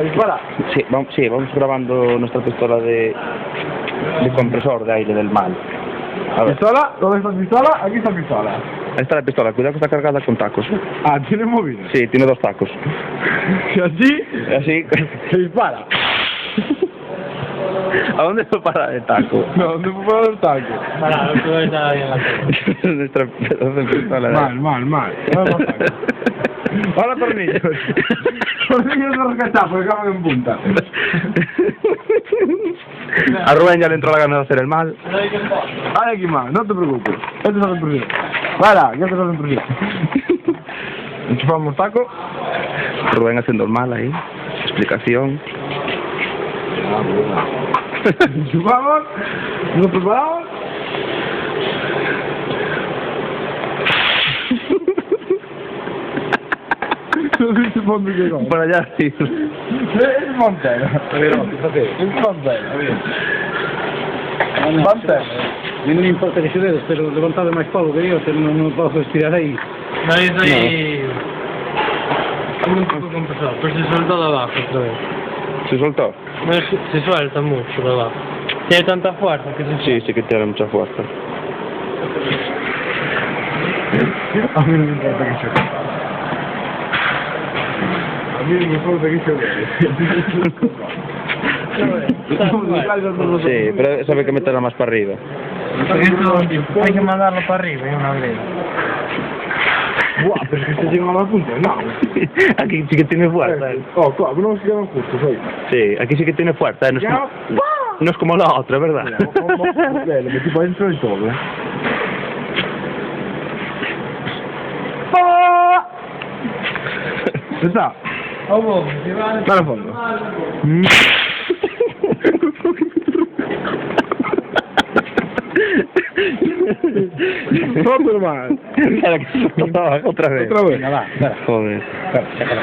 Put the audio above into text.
Dispara. Sí, vamos grabando nuestra pistola de compresor de aire del mal. A ver. ¿Pistola? ¿Dónde está pistola? Aquí está pistola. Ahí está la pistola, cuidado que está cargada con tacos. Ah, tiene móvil. Sí, tiene 2 tacos. Y así Así. se dispara. ¿A dónde fue para el taco? No, ¿dónde fue para el taco? Para, no puedo estar ahí en la tele. Nuestra pedazo de pistola. Mal. Ahora tornillos. Tornillos de los cachapos que acaban en punta. A Rubén ya le entró la gana de hacer el mal. Hay aquí más, no te preocupes. Ya te sale presión. Para, ya te sale presión. Enchufamos taco. Rubén haciendo el mal ahí. Explicación. Enchufamos. Nos preparamos. No sé si fondo llegó. Por allá sí. Es Montero. Es Montero. Montero. Non mi importa che si veda, spero levantare mai poco che io se non posso stirare ahí. No, yo estoy... Un poco compensado, pero se soltó de abajo otra vez. ¿Se soltó? No, se suelta mucho de abajo. Tiene tanta fuerza que se suelta. Sí que tiene mucha fuerza. A mí no me importa que se vea. A mí no me importa que se vea. Sí, pero eso hay que meterla más para arriba. Hay que mandarlo para arriba y una vez. Buah, pero es que se llega a la punta, no. Aquí sí que tiene fuerza. Oh, claro, no se quedan justos hoy. Sí, aquí sí que tiene fuerza. No es, Ya. no es como la otra, ¿verdad? Le metí para adentro y todo, ¿Está? Dale fondo. Otro más. Claro que se soltó abajo otra vez. Otra vez. Venga, va, dale. Joder. Sácala.